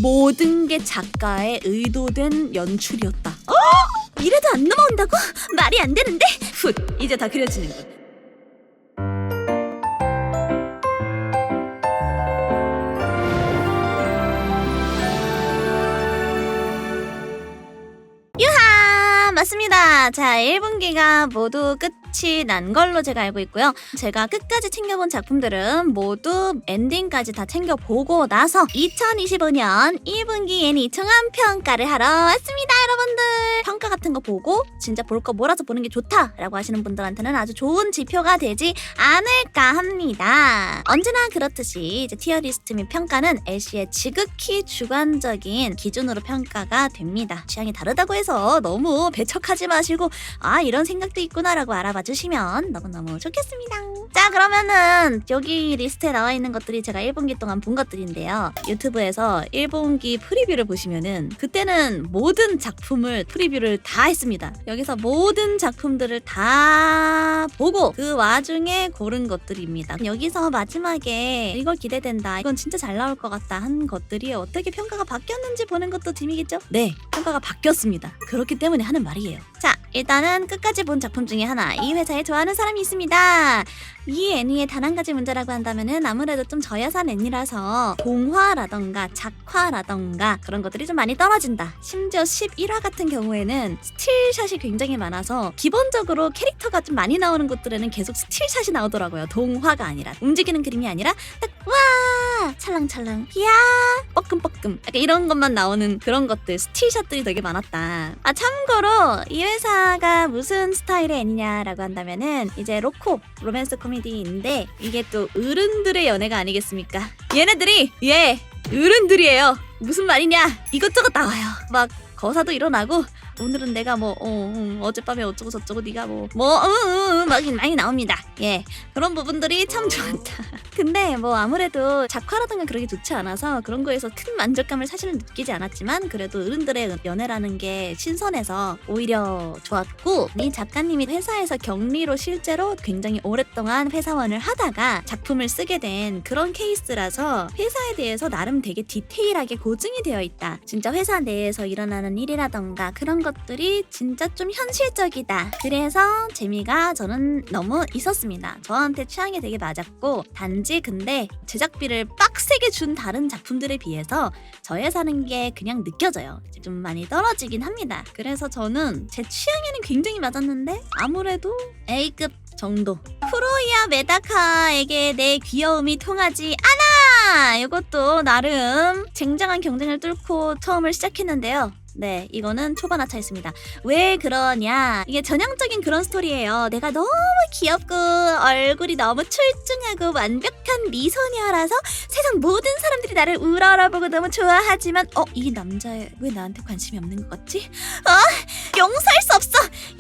모든 게 작가의 의도된 연출이었다. 이래도 안 넘어온다고? 말이 안 되는데? 훗, 이제 다 그려지는군. 맞습니다. 자, 1분기가 모두 끝이 난 걸로 제가 알고 있고요. 제가 끝까지 챙겨본 작품들은 모두 엔딩까지 다 챙겨보고 나서 2025년 1분기 애니 종합평가를 하러 왔습니다, 여러분들. 평가 같은 거 보고 진짜 볼 거 몰아서 보는 게 좋다라고 하시는 분들한테는 아주 좋은 지표가 되지 않을까 합니다. 언제나 그렇듯이 이제 티어리스트 및 평가는 애쉬의 지극히 주관적인 기준으로 평가가 됩니다. 취향이 다르다고 해서 너무 배척하지 마시고 이런 생각도 있구나라고 알아봐 주시면 너무너무 좋겠습니다. 자, 그러면은 여기 리스트에 나와 있는 것들이 제가 1분기 동안 본 것들인데요. 유튜브에서 1분기 프리뷰를 보시면은 그때는 모든 작품을 프리뷰를 다 했습니다. 여기서 모든 작품들을 다 보고 그 와중에 고른 것들입니다. 여기서 마지막에 이걸 기대된다, 이건 진짜 잘 나올 것 같다 한 것들이 어떻게 평가가 바뀌었는지 보는 것도 재미겠죠? 네, 평가가 바뀌었습니다. 그렇기 때문에 하는 말이에요. 자, 일단은 끝까지 본 작품 중에 하나, 이 회사에 좋아하는 사람이 있습니다. 이 애니의 단 한 가지 문제라고 한다면은 아무래도 좀 저예산 애니라서 동화라던가 작화라던가 그런 것들이 좀 많이 떨어진다. 심지어 11화 같은 경우에는 스틸샷이 굉장히 많아서 기본적으로 캐릭터가 좀 많이 나오는 곳들에는 계속 스틸샷이 나오더라고요. 동화가 아니라, 움직이는 그림이 아니라 딱 와 찰랑찰랑 이야 뻐끔뻐끔 약간 이런 것만 나오는 그런 것들, 스틸샷들이 되게 많았다. 참고로 이 회사가 무슨 스타일의 애니냐라고 한다면은 이제 로맨스 코미디인데 이게 또 어른들의 연애가 아니겠습니까? 얘네들이 어른들이에요. 무슨 말이냐, 이것저것 나와요. 막 거사도 일어나고 오늘은 내가 어젯밤에 어쩌고 저쩌고 네가 막 많이 나옵니다. 예, 그런 부분들이 참 좋았다. 근데 아무래도 작화라든가 그러기 좋지 않아서 그런 거에서 큰 만족감을 사실은 느끼지 않았지만 그래도 어른들의 연애라는 게 신선해서 오히려 좋았고, 이 작가님이 회사에서 격리로 실제로 굉장히 오랫동안 회사원을 하다가 작품을 쓰게 된 그런 케이스라서 회사에 대해서 나름 되게 디테일하게 고증이 되어 있다. 진짜 회사 내에서 일어나는 일이라던가 그런 것들이 진짜 좀 현실적이다. 그래서 재미가 저는 너무 있었습니다. 저한테 취향이 되게 맞았고, 단지 근데 제작비를 빡세게 준 다른 작품들에 비해서 저예산인 게 그냥 느껴져요. 좀 많이 떨어지긴 합니다. 그래서 저는 제 취향에는 굉장히 맞았는데 아무래도 A급 정도. 프로이아 메다카에게 내 귀여움이 통하지 않아! 이것도 나름 쟁쟁한 경쟁을 뚫고 처음을 시작했는데요. 네, 이거는 초반 하차였습니다. 왜 그러냐, 이게 전형적인 그런 스토리예요. 내가 너무 귀엽고 얼굴이 너무 출중하고 완벽한 미소녀라서 세상 모든 사람들이 나를 우러러보고 너무 좋아하지만 이 남자 왜 나한테 관심이 없는 것 같지? 용서할 수 없어.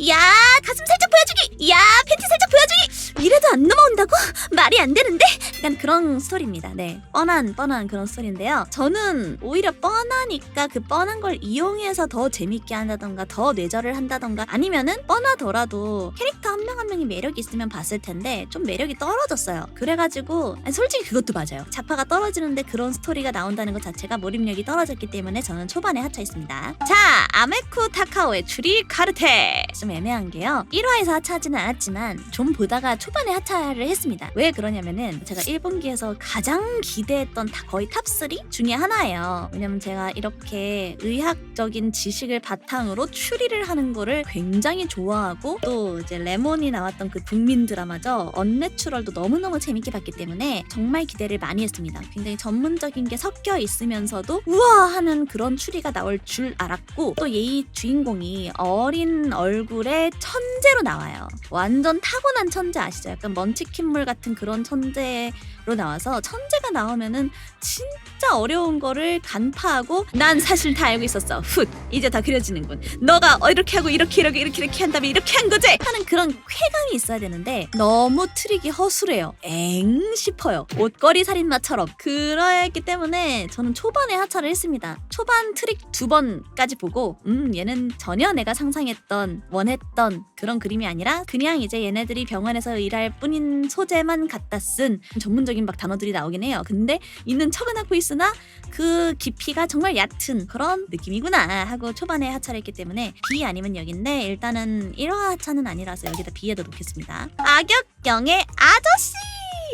야, 가슴 살짝 보여주기, 야, 팬티 살짝 보여주기, 이래도 안 넘어온다고? 말이 안 되는데? 약간 그런 스토리입니다. 네, 뻔한 그런 스토리인데요. 저는 오히려 뻔하니까 그 뻔한 걸 이용해서 더 재밌게 한다던가 더 뇌절을 한다던가, 아니면은 뻔하더라도 캐릭터 한 명 한 명이 매력이 있으면 봤을 텐데 좀 매력이 떨어졌어요. 그래가지고 솔직히 그것도 맞아요. 작화가 떨어지는데 그런 스토리가 나온다는 것 자체가 몰입력이 떨어졌기 때문에 저는 초반에 하차했습니다. 자, 아메쿠 타카오의 추리 카르테, 좀 애매한 게요, 1화에서 하차하지는 않았지만 좀 보다가 초반에 하차를 했습니다. 왜 그러냐면은 제가 1분기에서 가장 기대했던 거의 탑3 중에 하나예요. 왜냐면 제가 이렇게 의학적인 지식을 바탕으로 추리를 하는 거를 굉장히 좋아하고, 또 이제 레몬이 나왔던 그 국민 드라마죠, 언내추럴도 너무너무 재밌게 봤기 때문에 정말 기대를 많이 했습니다. 굉장히 전문적인 게 섞여 있으면서도 우와 하는 그런 추리가 나올 줄 알았고, 또 이 주인공이 어린 얼굴의 천재로 나와요. 완전 타고난 천재 아시죠? 약간 먼치킨물 같은 그런 천재로 나와서, 천재가 나오면은 진짜 어려운 거를 간파하고 난 사실 다 알고 있었어, 훗, 이제 다 그려지는군, 너가 이렇게 하고 이렇게 한 다음에 이렇게 한 거지 하는 그런 쾌감이 있어야 되는데 너무 트릭이 허술해요. 엥 싶어요. 옷걸이 살인마처럼. 그랬기 때문에 저는 초반에 하차를 했습니다. 초반 트릭 2번까지 보고 얘는 전혀 내가 상상했던 원했던 그런 그림이 아니라 그냥 이제 얘네들이 병원에서 일할 뿐인 소재만 갖다 쓴 전문적인 자극적인 막 단어들이 나오긴 해요. 근데 있는 척은 하고 있으나 그 깊이가 정말 얕은 그런 느낌이구나 하고 초반에 하차를 했기 때문에 B 아니면 여기인데 일단은 1화 하차는 아니라서 여기다 B에다 놓겠습니다. 악역영의 아저씨!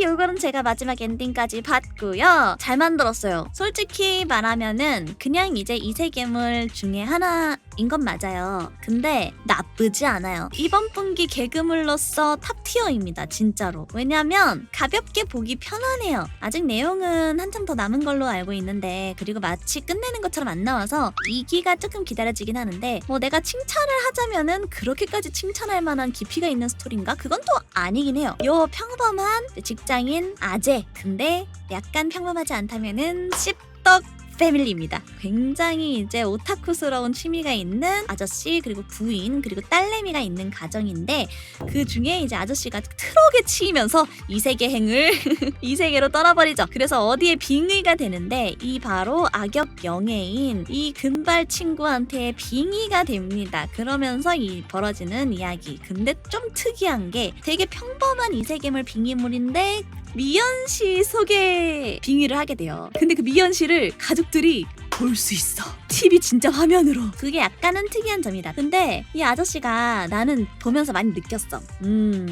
요거는 제가 마지막 엔딩까지 봤고요. 잘 만들었어요. 솔직히 말하면은 그냥 이제 이세계물 중에 하나인 건 맞아요. 근데 나쁘지 않아요. 이번 분기 개그물로서 탑티어입니다. 진짜로. 왜냐면 가볍게 보기 편하네요. 아직 내용은 한참 더 남은 걸로 알고 있는데 그리고 마치 끝내는 것처럼 안 나와서 2기가 조금 기다려지긴 하는데 뭐 내가 칭찬을 하자면은 그렇게까지 칭찬할 만한 깊이가 있는 스토리인가? 그건 또 아니긴 해요. 요 평범한 직장인 아재 근데 약간 평범하지 않다면은 씹덕 패밀리입니다. 굉장히 이제 오타쿠스러운 취미가 있는 아저씨 그리고 부인 그리고 딸내미가 있는 가정인데 그 중에 이제 아저씨가 트럭에 치이면서 이세계행을 이세계로 떠나버리죠. 그래서 어디에 빙의가 되는데 이 바로 악역 영예인 이 금발 친구한테 빙의가 됩니다. 그러면서 이 벌어지는 이야기. 근데 좀 특이한 게 되게 평범한 이세계물 빙의물인데 미연씨 속에 빙의를 하게 돼요. 근데 그 미연씨를 가족들이 볼 수 있어. TV 진짜 화면으로. 그게 약간은 특이한 점이다. 근데 이 아저씨가 나는 보면서 많이 느꼈어.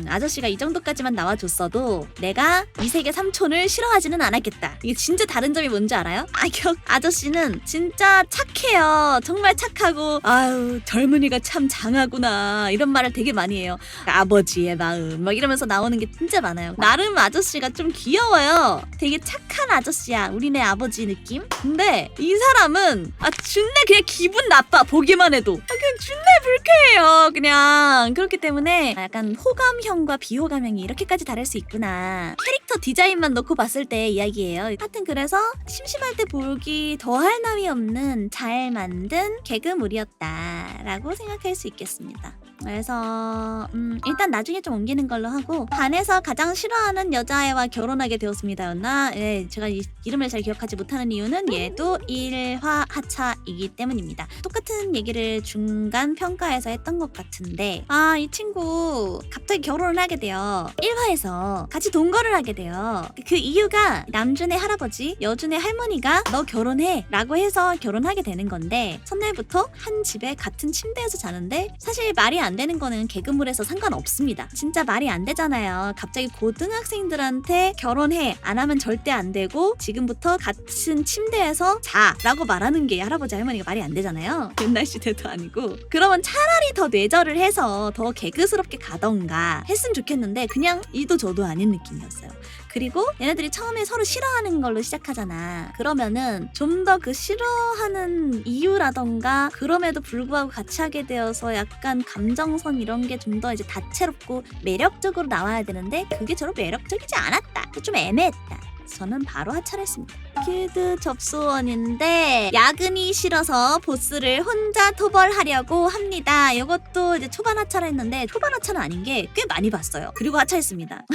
아저씨가 이 정도까지만 나와줬어도 내가 이세계 삼촌을 싫어하지는 않았겠다. 이게 진짜 다른 점이 뭔지 알아요? 악역 아저씨는 진짜 착해요. 정말 착하고 아유 젊은이가 참 장하구나 이런 말을 되게 많이 해요. 아버지의 마음 막 이러면서 나오는 게 진짜 많아요. 나름 아저씨가 좀 귀여워요. 되게 착한 아저씨야. 우리네 아버지 느낌? 근데 이 사람은 준내 그냥 기분 나빠. 보기만 해도 그냥 준내 불쾌해요. 그냥 그렇기 때문에 약간 호감형과 비호감형이 이렇게까지 다를 수 있구나. 캐릭터 디자인만 놓고 봤을 때 이야기예요. 하여튼 그래서 심심할 때 보기 더할 나위 없는 잘 만든 개그물이었다라고 생각할 수 있겠습니다. 그래서 일단 나중에 좀 옮기는 걸로 하고 반에서 가장 싫어하는 여자애와 결혼하게 되었습니다였나? 예, 제가 이름을 잘 기억하지 못하는 이유는 얘도 1화 하차이기 때문입니다. 똑같은 얘기를 중간 평가에서 했던 것 같은데 이 친구 갑자기 결혼을 하게 돼요. 1화에서 같이 동거를 하게 돼요. 그 이유가 남준의 할아버지, 여준의 할머니가 너 결혼해 라고 해서 결혼하게 되는 건데 첫날부터 한 집에 같은 침대에서 자는데 사실 말이 안 되는 거는 개그물에서 상관없습니다. 진짜 말이 안 되잖아요. 갑자기 고등학생들한테 결혼해 안 하면 절대 안 되고 지금부터 같은 침대에서 자 라고 말하는 게 할아버지 할머니가 말이 안 되잖아요. 옛날 시대도 아니고. 그러면 차라리 더 뇌절을 해서 더 개그스럽게 가던가 했으면 좋겠는데 그냥 이도 저도 아닌 느낌이었어요. 그리고 얘네들이 처음에 서로 싫어하는 걸로 시작하잖아. 그러면은 좀 더 그 싫어하는 이유라던가 그럼에도 불구하고 같이 하게 되어서 약간 감정선 이런 게 좀 더 이제 다채롭고 매력적으로 나와야 되는데 그게 저로 매력적이지 않았다. 좀 애매했다. 저는 바로 하차를 했습니다. 길드 접수원인데 야근이 싫어서 보스를 혼자 토벌하려고 합니다. 이것도 이제 초반 하차를 했는데 초반 하차는 아닌 게 꽤 많이 봤어요. 그리고 하차했습니다.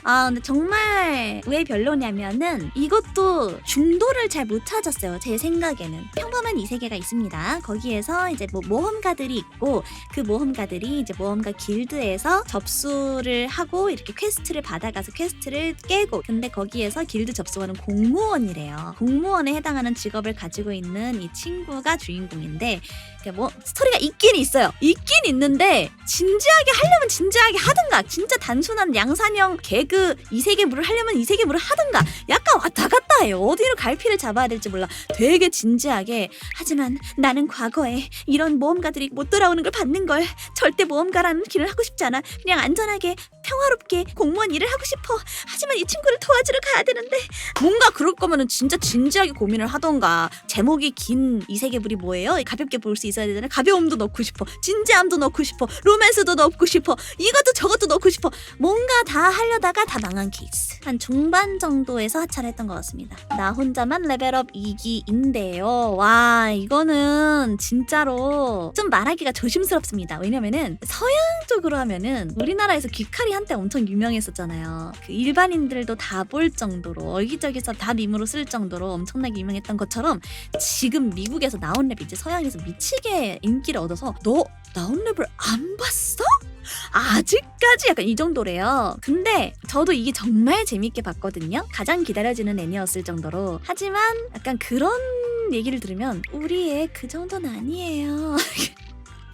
근데 정말 왜 별로냐면은 이것도 중도를 잘 못 찾았어요. 제 생각에는. 평범한 이세계가 있습니다. 거기에서 이제 뭐 모험가들이 있고 그 모험가들이 이제 모험가 길드에서 접수를 하고 이렇게 퀘스트를 받아가서 퀘스트를 깨고 근데 거기에서 길드 접수원은 공무원이래요. 공무원에 해당하는 직업을 가지고 있는 이 친구가 주인공인데 뭐 스토리가 있긴 있어요. 있긴 있는데 진지하게 하려면 진지하게 하든가 진짜 단순한 양산형 개그 이세계물을 하려면 이세계물을 하든가 약간 왔다 갔다 해요. 어디로 갈피를 잡아야 될지 몰라. 되게 진지하게 하지만 나는 과거에 이런 모험가들이 못 돌아오는 걸 받는 걸 절대 모험가라는 길을 하고 싶지 않아. 그냥 안전하게 평화롭게 공무원 일을 하고 싶어. 하지만 이 친구를 도와주러 가야 되는데 뭔가 그럴 거면은 진짜 진지하게 고민을 하던가. 제목이 긴 이세계물이 뭐예요? 가볍게 볼 수 있어야 되잖아요. 가벼움도 넣고 싶어. 진지함도 넣고 싶어. 로맨스도 넣고 싶어. 이것도 저것도 넣고 싶어. 뭔가 다 하려다가 다 망한 케이스. 한 중반 정도에서 하차를 했던 것 같습니다. 나 혼자만 레벨업 2기인데요. 와 이거는 진짜로 좀 말하기가 조심스럽습니다. 왜냐면은 서양 쪽으로 하면은 우리나라에서 귀칼이 한때 엄청 유명했었잖아요. 그 일반인들도 다 볼 정도로 여기저기서 다 밈으로 쓸 정도로 엄청나게 유명했던 것처럼 지금 미국에서 나온 랩이 이제 서양에서 미치게 인기를 얻어서 너 나온 랩을 안 봤어? 아직까지 약간 이 정도래요. 근데 저도 이게 정말 재밌게 봤거든요. 가장 기다려지는 애니였을 정도로. 하지만 약간 그런 얘기를 들으면 우리 애 그 정도는 아니에요.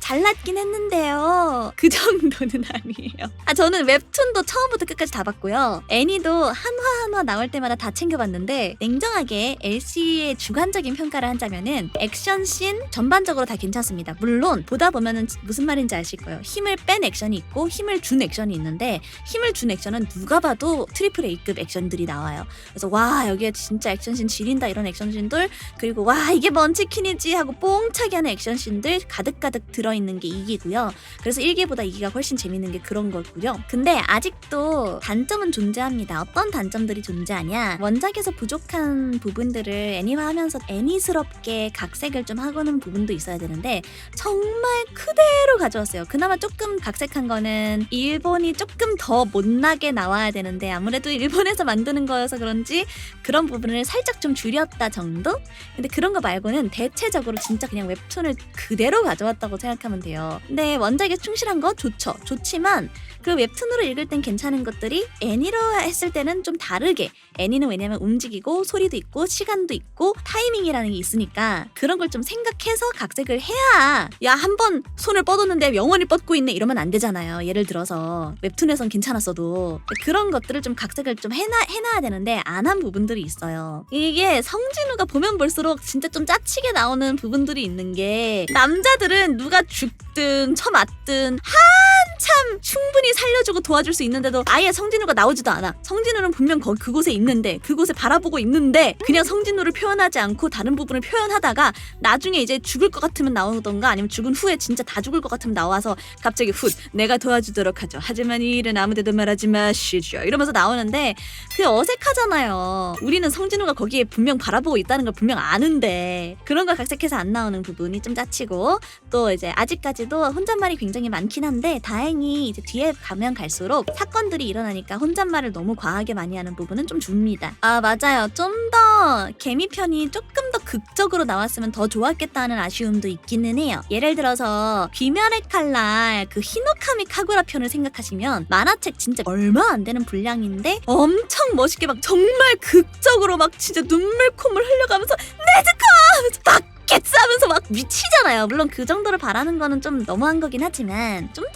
잘났긴 했는데요. 그 정도는 아니에요. 저는 웹툰도 처음부터 끝까지 다 봤고요. 애니도 한화 나올 때마다 다 챙겨봤는데 냉정하게 LC의 주관적인 평가를 한다면은 액션씬 전반적으로 다 괜찮습니다. 물론 보다 보면은 무슨 말인지 아실 거예요. 힘을 뺀 액션이 있고 힘을 준 액션이 있는데 힘을 준 액션은 누가 봐도 트리플 A급 액션들이 나와요. 그래서 와 여기에 진짜 액션씬 지린다 이런 액션씬들, 그리고 와 이게 뭔 치킨이지 하고 뽕차게 하는 액션씬들 가득가득 들어있는 게 2기고요. 그래서 1기보다 2기가 훨씬 재밌는 게 그런 거고요. 근데 아직도 단점은 존재합니다. 어떤 단점들이 존재하냐, 원작에서 부족한 부분들을 애니화하면서 애니스럽게 각색을 좀 하고는 부분도 있어야 되는데 정말 그대로 가져왔어요. 그나마 조금 각색한 거는 일본이 조금 더 못나게 나와야 되는데 아무래도 일본에서 만드는 거여서 그런지 그런 부분을 살짝 좀 줄였다 정도? 근데 그런 거 말고는 대체적으로 진짜 그냥 웹툰을 그대로 가져왔다고 생각하면 돼요. 근데 원작에 충실한 거 좋지만 그 웹툰으로 읽을 땐 괜찮은 것들이 애니로 했을 때는 좀 다르게, 애니는 왜냐면 움직이고 소리도 있고 시간도 있고 타이밍이라는 게 있으니까 그런 걸 좀 생각해서 각색을 해야, 야 한 번 손을 뻗었는데 영원히 뻗고 있네 이러면 안 되잖아요. 예를 들어서 웹툰에선 괜찮았어도 그런 것들을 좀 각색을 좀 해놔야 되는데 안 한 부분들이 있어요. 이게 성진우가 보면 볼수록 진짜 좀 짜치게 나오는 부분들이 있는 게, 남자들은 누가 죽든 처맞든 한참 충분히 살려주고 도와줄 수 있는데도 아예 성진우가 나오지도 않아. 성진우는 분명 그곳에 있는데, 그곳에 바라보고 있는데 그냥 성진우를 표현하지 않고 다른 부분을 표현하다가 나중에 이제 죽을 것 같으면 나오던가 아니면 죽은 후에 진짜 다 죽을 것 같으면 나와서 갑자기 내가 도와주도록 하죠. 하지만 이 일은 아무데도 말하지 마시죠 이러면서 나오는데 그게 어색하잖아요. 우리는 성진우가 거기에 분명 바라보고 있다는 걸 분명 아는데 그런 걸 각색해서 안 나오는 부분이 좀 짜치고, 또 이제 아직까지도 혼잣말이 굉장히 많긴 한데 다행히 이제 뒤에 가면 갈수록 사건들이 일어나니까 혼잣말을 너무 과하게 많이 하는 부분은 좀 줍니다. 맞아요. 좀 더 개미편이 조금 더 극적으로 나왔으면 더 좋았겠다는 아쉬움도 있기는 해요. 예를 들어서 귀멸의 칼날 그 히노카미 카구라 편을 생각하시면 만화책 진짜 얼마 안 되는 분량인데 엄청 멋있게 막 정말 극적으로 막 진짜 눈물 콧물 흘려가면서 네즈카 하면서 막 개싸면서 막 미치잖아요. 물론 그 정도를 바라는 거는 좀 너무한 거긴 하지만 좀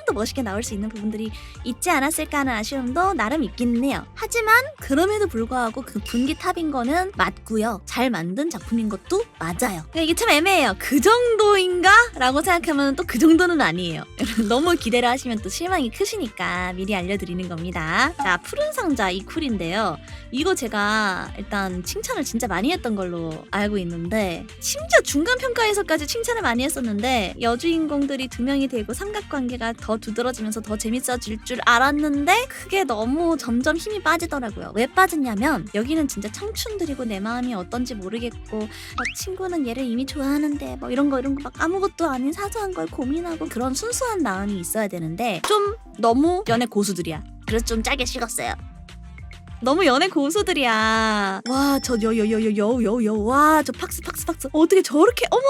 더 멋있게 나올 수 있는 부분들이 있지 않았을까 하는 아쉬움도 나름 있기는 해요. 하지만 그럼에도 불구하고 그 분기 탑인 거는 맞고요. 잘 만든 작품인 것도 맞아요. 그러니까 이게 참 애매해요. 그 정도인가? 라고 생각하면 또 그 정도는 아니에요. 너무 기대를 하시면 또 실망이 크시니까 미리 알려드리는 겁니다. 자, 푸른 상자 이 쿨인데요. 이거 제가 일단 칭찬을 진짜 많이 했던 걸로 알고 있는데, 심지어 중간 평가에서까지 칭찬을 많이 했었는데 여주인공들이 2명이 되고 삼각관계가 더 두드러지면서 더 재밌어질 줄 알았는데 그게 너무 점점 힘이 빠지더라고요. 왜 빠졌냐면 여기는 진짜 청춘들이고 내 마음이 어떤지 모르겠고 친구는 얘를 이미 좋아하는데 뭐 이런 거 막 아무것도 아닌 사소한 걸 고민하고 그런 순수한 마음이 있어야 되는데 좀 너무 연애 고수들이야. 그래서 좀 짜게 식었어요. 너무 연애 고수들이야. 와, 저 와, 저 팍스. 어떻게 저렇게 어머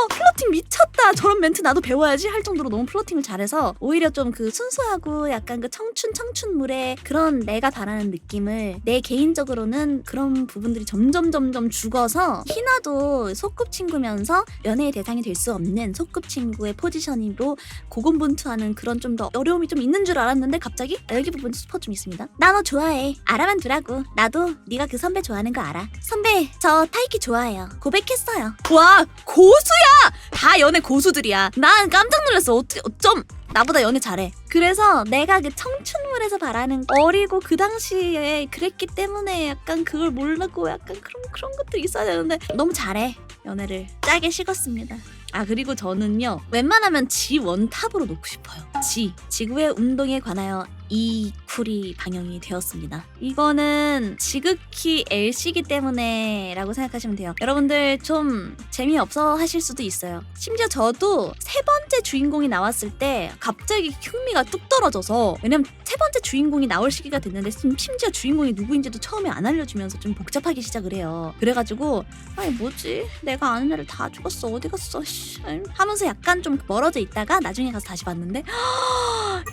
플러팅 미쳤다. 저런 멘트 나도 배워야지 할 정도로 너무 플러팅을 잘해서 오히려 좀 그 순수하고 약간 그 청춘물의 그런 내가 바라는 느낌을, 내 개인적으로는 그런 부분들이 점점 죽어서 희나도 소꿉친구면서 연애의 대상이 될 수 없는 소꿉친구의 포지셔닝으로 고군분투하는 그런 좀 더 어려움이 좀 있는 줄 알았는데 갑자기 여기 부분 스포 좀 있습니다. 나 너 좋아해. 알아만 두라고. 나도 네가 그 선배 좋아하는 거 알아. 선배 저 타이키 좋아해요. 고백했어요. 와, 고수야. 다 연애 고수들이야. 난 깜짝 놀랐어. 어떻게 어쩜 나보다 연애 잘해. 그래서 내가 그 청춘물에서 바라는 어리고 그 당시에 그랬기 때문에 약간 그걸 모르고 약간 그런 것들이 있어야 되는데 너무 잘해. 연애를 짜게 식었습니다. 그리고 저는요 웬만하면 지 원탑으로 놓고 싶어요. 지구의 운동에 관하여 이 쿨이 방영이 되었습니다. 이거는 지극히 LC기 때문에 라고 생각하시면 돼요. 여러분들 좀 재미없어 하실 수도 있어요. 심지어 저도 세 번째 주인공이 나왔을 때 갑자기 흥미가 뚝 떨어져서, 왜냐면 세 번째 주인공이 나올 시기가 됐는데 심지어 주인공이 누구인지도 처음에 안 알려주면서 좀 복잡하게 시작을 해요. 그래가지고 아니 뭐지? 내가 아는 애를 다 죽었어. 어디 갔어? 하면서 약간 좀 멀어져 있다가 나중에 가서 다시 봤는데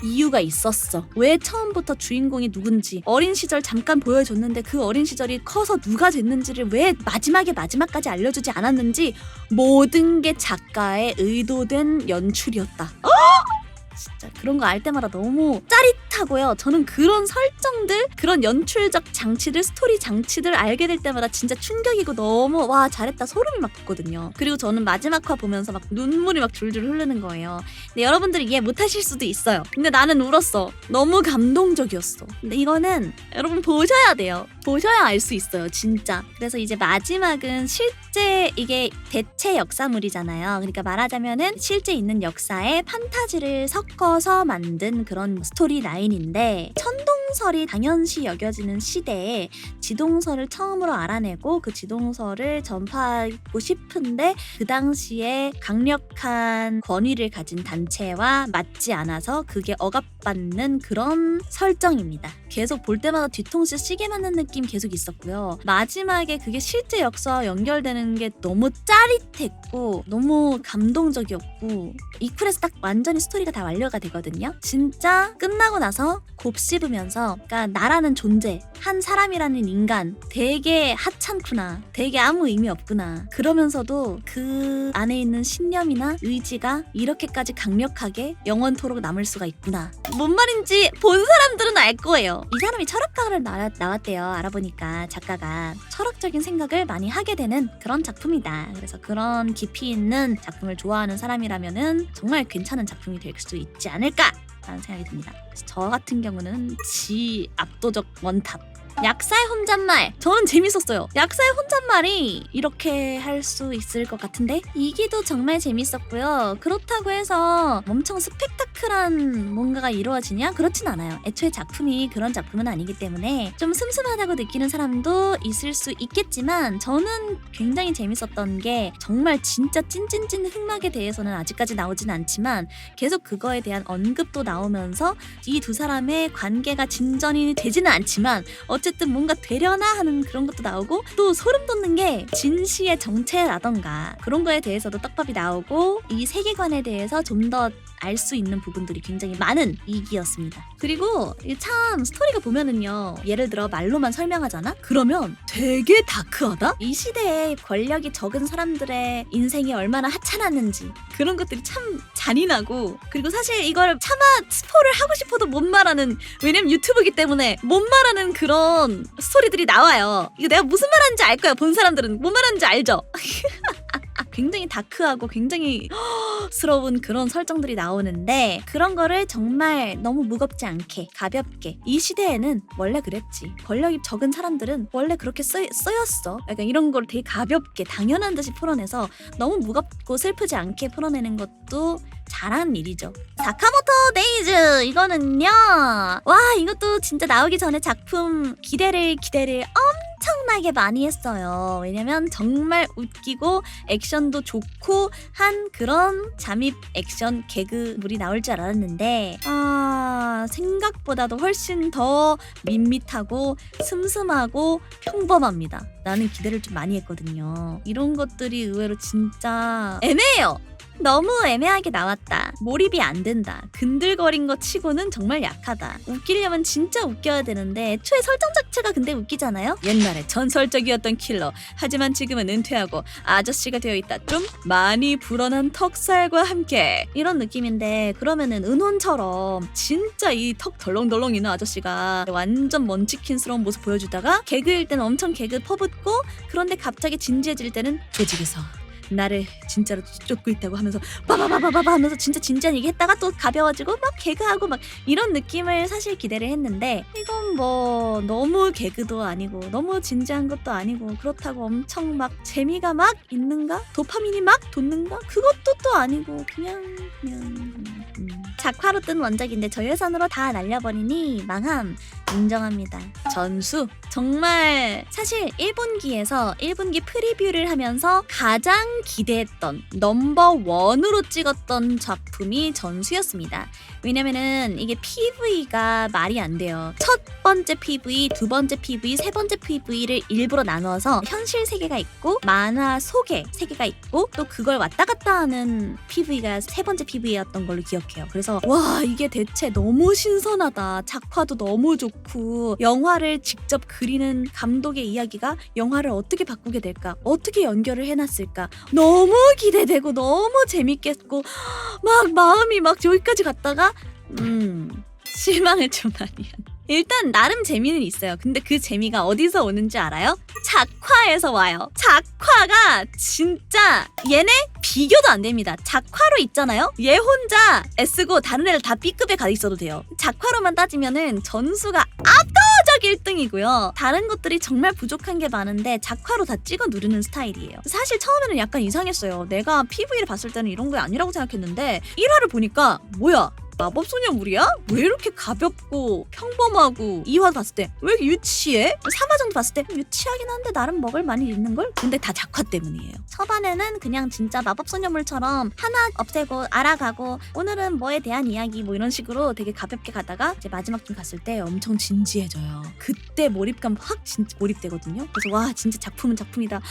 이유가 있었어. 왜 처음부터 주인공이 누군지 어린 시절 잠깐 보여줬는데 그 어린 시절이 커서 누가 됐는지를 왜 마지막까지 알려주지 않았는지, 모든 게 작가의 의도된 연출이었다. 진짜 그런 거 알 때마다 너무 짜릿하고요. 저는 그런 설정들, 그런 연출적 장치들, 스토리 장치들 알게 될 때마다 진짜 충격이고 너무 와 잘했다 소름이 막 돋거든요. 그리고 저는 마지막 화 보면서 막 눈물이 막 줄줄 흐르는 거예요. 근데 여러분들이 이해 못하실 수도 있어요. 근데 나는 울었어. 너무 감동적이었어. 근데 이거는 여러분 보셔야 돼요. 보셔야 알 수 있어요, 진짜. 그래서 이제 마지막은 실제 이게 대체 역사물이잖아요. 그러니까 말하자면은 실제 있는 역사에 판타지를 섞어서 만든 그런 스토리 라인인데, 천동설이 당연시 여겨지는 시대에 지동설을 처음으로 알아내고 그 지동설을 전파하고 싶은데 그 당시에 강력한 권위를 가진 단체와 맞지 않아서 그게 억압받는 그런 설정입니다. 계속 볼 때마다 뒤통수 시계 맞는 느낌 계속 있었고요. 마지막에 그게 실제 역사와 연결되는 게 너무 짜릿했고 너무 감동적이었고, 이쿨에서 딱 완전히 스토리가 다 완료가 되거든요. 진짜 끝나고 나서 곱씹으면서, 그러니까 나라는 존재, 한 사람이라는 인간 되게 하찮구나, 되게 아무 의미 없구나, 그러면서도 그 안에 있는 신념이나 의지가 이렇게까지 강력하게 영원토록 남을 수가 있구나. 뭔 말인지 본 사람들은 알 거예요. 이 사람이 철학가를 나왔대요. 알아보니까 작가가 철학적인 생각을 많이 하게 되는 그런 작품이다. 그래서 그런 깊이 있는 작품을 좋아하는 사람이라면은 정말 괜찮은 작품이 될 수 있지 않을까 라는 생각이 듭니다. 저 같은 경우는 압도적 원탑. 약사의 혼잣말, 저는 재밌었어요. 약사의 혼잣말이 이렇게 할 수 있을 것 같은데, 2기도 정말 재밌었고요. 그렇다고 해서 엄청 스펙타클한 뭔가가 이루어지냐? 그렇진 않아요. 애초에 작품이 그런 작품은 아니기 때문에 좀 슴슴하다고 느끼는 사람도 있을 수 있겠지만, 저는 굉장히 재밌었던 게, 정말 진짜 찐찐찐 흑막에 대해서는 아직까지 나오진 않지만 계속 그거에 대한 언급도 나오면서 이 두 사람의 관계가 진전이 되지는 않지만 어쨌든 뭔가 되려나 하는 그런 것도 나오고, 또 소름 돋는 게 진시의 정체라던가 그런 거에 대해서도 떡밥이 나오고, 이 세계관에 대해서 좀 더 알 수 있는 부분들이 굉장히 많은 2기였습니다. 그리고 참 스토리가 보면은요, 예를 들어 말로만 설명하잖아? 그러면 되게 다크하다? 이 시대에 권력이 적은 사람들의 인생이 얼마나 하찮았는지 그런 것들이 참 잔인하고, 그리고 사실 이걸 차마 스포를 하고 싶어도 못 말하는, 왜냐면 유튜브이기 때문에 못 말하는 그런 스토리들이 나와요. 이거 내가 무슨 말하는지 알 거야. 본 사람들은 뭔 말하는지 알죠? 굉장히 다크하고 굉장히 스러운 그런 설정들이 나오는데, 그런 거를 정말 너무 무겁지 않게 가볍게, 이 시대에는 원래 그랬지, 권력이 적은 사람들은 원래 그렇게 쓰였어, 약간 이런 걸 되게 가볍게 당연한 듯이 풀어내서 너무 무겁고 슬프지 않게 풀어내는 것도 잘한 일이죠. 사카모토 데이즈, 이거는요, 와 이것도 진짜 나오기 전에 작품 기대를 엄청나게 많이 했어요. 왜냐면 정말 웃기고 액션도 좋고 한 그런 잠입 액션 개그물이 나올 줄 알았는데, 생각보다도 훨씬 더 밋밋하고 슴슴하고 평범합니다. 나는 기대를 좀 많이 했거든요. 이런 것들이 의외로 진짜 애매해요. 너무 애매하게 나왔다, 몰입이 안 된다, 근들거린 거 치고는 정말 약하다. 웃기려면 진짜 웃겨야 되는데 애초에 설정 자체가 근데 웃기잖아요. 옛날에 전설적이었던 킬러, 하지만 지금은 은퇴하고 아저씨가 되어있다, 좀 많이 불어난 턱살과 함께, 이런 느낌인데, 그러면은 은혼처럼 진짜 이 턱 덜렁덜렁 있는 아저씨가 완전 먼치킨스러운 모습 보여주다가 개그일 때는 엄청 개그 퍼붓고, 그런데 갑자기 진지해질 때는 조직에서 나를 진짜로 쫓고 있다고 하면서 빠바바바바바 하면서 진짜 진지한 얘기 했다가 또 가벼워지고 막 개그하고 막 이런 느낌을 사실 기대를 했는데, 이건 뭐 너무 개그도 아니고 너무 진지한 것도 아니고, 그렇다고 엄청 막 재미가 막 있는가? 도파민이 막 돋는가? 그것도 또 아니고 그냥 작화로 뜬 원작인데 저예산으로 다 날려버리니 망함. 인정합니다. 전수. 정말 사실 1분기에서 1분기 프리뷰를 하면서 가장 기대했던 넘버1으로 찍었던 작품이 전수였습니다. 왜냐면은 이게 PV가 말이 안 돼요. 첫 번째 PV, 두 번째 PV, 세 번째 PV를 일부러 나눠서 현실 세계가 있고 만화 속의 세계가 있고 또 그걸 왔다 갔다 하는 PV가 세 번째 PV였던 걸로 기억해요. 그래서 와, 이게 대체 너무 신선하다. 작화도 너무 좋고 영화를 직접 그리는 감독의 이야기가 영화를 어떻게 바꾸게 될까? 어떻게 연결을 해놨을까? 너무 기대되고 너무 재밌겠고 막 마음이 막 저기까지 갔다가 실망을 좀 많이 한. 일단 나름 재미는 있어요. 근데 그 재미가 어디서 오는지 알아요? 작화에서 와요. 작화가 진짜 얘네 비교도 안 됩니다. 작화로 있잖아요? 얘 혼자 S고 다른 애들 다 B급에 가 있어도 돼요. 작화로만 따지면은 전수가 압도적 1등이고요. 다른 것들이 정말 부족한 게 많은데 작화로 다 찍어 누르는 스타일이에요. 사실 처음에는 약간 이상했어요. 내가 PV를 봤을 때는 이런 게 아니라고 생각했는데 1화를 보니까 뭐야? 마법소녀물이야? 왜 이렇게 가볍고 평범하고 2화 봤을 때 왜 이렇게 유치해? 3화 정도 봤을 때 유치하긴 한데 나름 먹을 많이 있는걸? 근데 다 작화 때문이에요. 초반에는 그냥 진짜 마법소녀물처럼 하나 없애고 알아가고 오늘은 뭐에 대한 이야기 뭐 이런 식으로 되게 가볍게 가다가 이제 마지막쯤 갔을 때 엄청 진지해져요. 그때 몰입감 확 진짜 몰입되거든요. 그래서 와, 진짜 작품은 작품이다.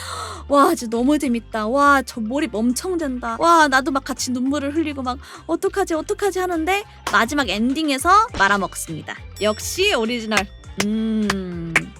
와, 진짜 너무 재밌다. 와, 저 몰입 엄청 된다. 와, 나도 막 같이 눈물을 흘리고 막 어떡하지 하는데 마지막 엔딩에서 말아먹습니다. 역시 오리지널.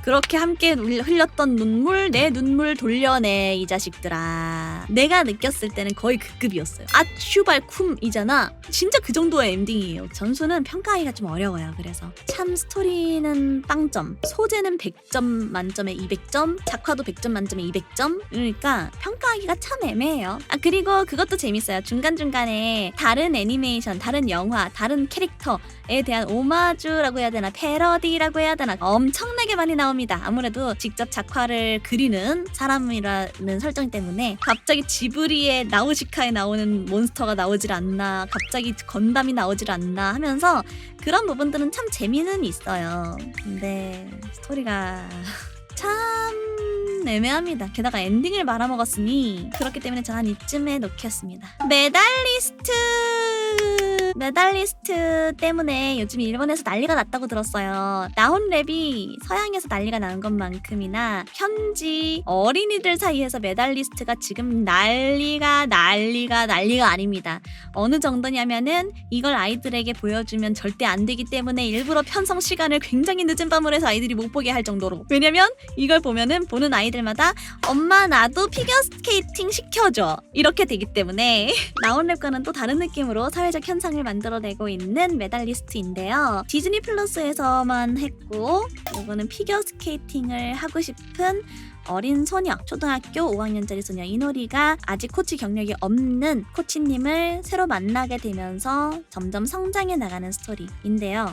그렇게 함께 흘렸던 눈물, 내 눈물 돌려내 이 자식들아. 내가 느꼈을 때는 거의 그 급이었어요. 아슈발쿰이잖아. 진짜 그 정도의 엔딩이에요. 전수는 평가하기가 좀 어려워요. 그래서 참 스토리는 빵점, 소재는 100점 만점에 200점, 작화도 100점 만점에 200점. 그러니까 평가하기가 참 애매해요. 그리고 그것도 재밌어요. 중간중간에 다른 애니메이션, 다른 영화, 다른 캐릭터에 대한 오마주라고 해야 되나, 패러디라고 해야 되나 엄청나게 많이 나옵니다. 아무래도 직접 작화를 그리는 사람이라는 설정 때문에 갑자기 지브리의 나우시카에 나오는 몬스터가 나오질 않나, 갑자기 건담이 나오질 않나 하면서 그런 부분들은 참 재미는 있어요. 근데 스토리가 참 애매합니다. 게다가 엔딩을 말아먹었으니 그렇기 때문에 저는 한 이쯤에 놓겠습니다. 메달리스트 때문에 요즘 일본에서 난리가 났다고 들었어요. 나온 랩이 서양에서 난리가 나는 것만큼이나 현지 어린이들 사이에서 메달리스트가 지금 난리가 아닙니다. 어느 정도냐면은 이걸 아이들에게 보여주면 절대 안 되기 때문에 일부러 편성 시간을 굉장히 늦은 밤을 해서 아이들이 못 보게 할 정도로. 왜냐면 이걸 보면은 보는 아이들마다 엄마 나도 피겨스케이팅 시켜줘 이렇게 되기 때문에 나온 랩과는 또 다른 느낌으로 사회적 현상을 만들어내고 있는 메달리스트인데요. 디즈니 플러스에서만 했고 이거는 피겨스케이팅을 하고 싶은 어린 소녀, 초등학교 5학년짜리 소녀 이노리가 아직 코치 경력이 없는 코치님을 새로 만나게 되면서 점점 성장해 나가는 스토리인데요.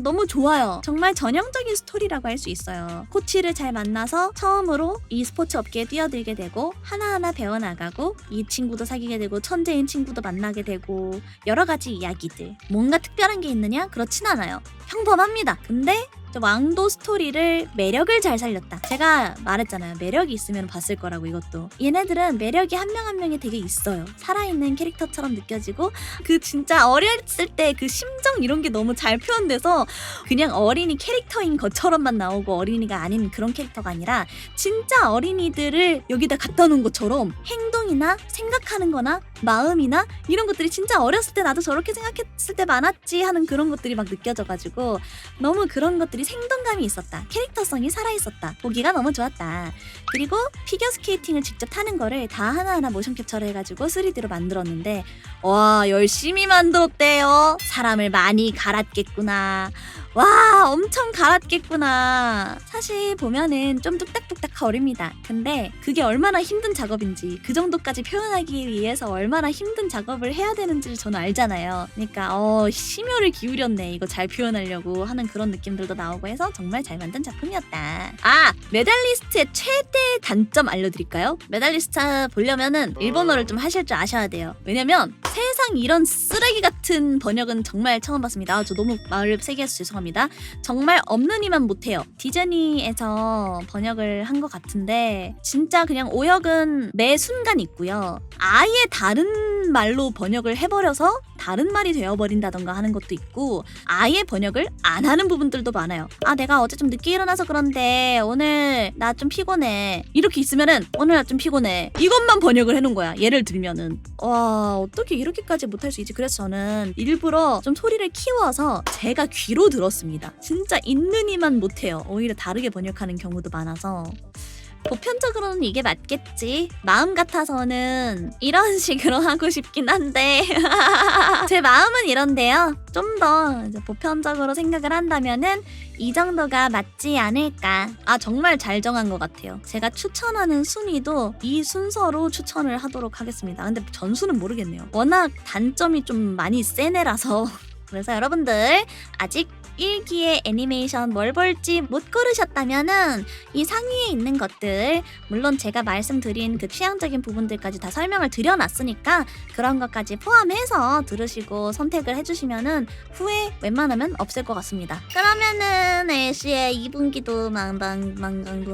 너무 좋아요. 정말 전형적인 스토리라고 할 수 있어요. 코치를 잘 만나서 처음으로 이 스포츠 업계에 뛰어들게 되고 하나하나 배워나가고 이 친구도 사귀게 되고 천재인 친구도 만나게 되고 여러 가지 이야기들. 뭔가 특별한 게 있느냐? 그렇진 않아요. 평범합니다. 근데 왕도 스토리를 매력을 잘 살렸다. 제가 말했잖아요. 매력이 있으면 봤을 거라고. 이것도 얘네들은 매력이 한 명 한 명이 되게 있어요. 살아있는 캐릭터처럼 느껴지고 그 진짜 어렸을 때 그 심정 이런 게 너무 잘 표현돼서 그냥 어린이 캐릭터인 것처럼만 나오고 어린이가 아닌 그런 캐릭터가 아니라 진짜 어린이들을 여기다 갖다 놓은 것처럼 행동이나 생각하는 거나 마음이나 이런 것들이 진짜 어렸을 때 나도 저렇게 생각했을 때 많았지 하는 그런 것들이 막 느껴져가지고 너무 그런 것들이 생동감이 있었다. 캐릭터성이 살아있었다. 보기가 너무 좋았다. 그리고 피겨스케이팅을 직접 타는 거를 다 하나하나 모션 캡처를 해가지고 3D로 만들었는데 와, 열심히 만들었대요. 사람을 많이 갈았겠구나. 와, 엄청 갈았겠구나. 사실 보면은 좀 뚝딱뚝딱 거립니다. 근데 그게 얼마나 힘든 작업인지, 그 정도까지 표현하기 위해서 얼마나 힘든 작업을 해야 되는지를 저는 알잖아요. 그러니까 심혈을 기울였네 이거 잘 표현하려고 하는 그런 느낌들도 나오고 해서 정말 잘 만든 작품이었다. 아, 메달리스트의 최대 단점 알려드릴까요? 메달리스트 보려면은 일본어를 좀 하실 줄 아셔야 돼요. 왜냐면 세상 이런 쓰레기 같은 번역은 정말 처음 봤습니다. 저 너무 말을 세게 해서 죄송합니다. 정말 없는 이만 못해요. 디즈니에서 번역을 한 것 같은데 진짜 그냥 오역은 매 순간 있고요. 아예 다른 말로 번역을 해버려서 다른 말이 되어버린다던가 하는 것도 있고 아예 번역을 안 하는 부분들도 많아요. 아, 내가 어제 좀 늦게 일어나서 그런데 오늘 나 좀 피곤해. 이렇게 있으면은 오늘 나 좀 피곤해. 이것만 번역을 해놓은 거야. 예를 들면은. 와, 어떻게 이렇게까지 못할 수 있지? 그래서 저는 일부러 좀 소리를 키워서 제가 귀로 들었습니다. 진짜 있는 이만 못해요. 오히려 다르게 번역하는 경우도 많아서 보편적으로는 이게 맞겠지. 마음 같아서는 이런 식으로 하고 싶긴 한데 제 마음은 이런데요. 좀 더 보편적으로 생각을 한다면은 이 정도가 맞지 않을까. 아, 정말 잘 정한 것 같아요. 제가 추천하는 순위도 이 순서로 추천을 하도록 하겠습니다. 근데 전수는 모르겠네요. 워낙 단점이 좀 많이 센 애라서 그래서 여러분들 아직 1기의 애니메이션 뭘 볼지 못 고르셨다면은 이 상위에 있는 것들, 물론 제가 말씀드린 그 취향적인 부분들까지 다 설명을 드려놨으니까 그런 것까지 포함해서 들으시고 선택을 해주시면은 후회 웬만하면 없을 것 같습니다. 그러면은 애쉬의 2분기도 망강부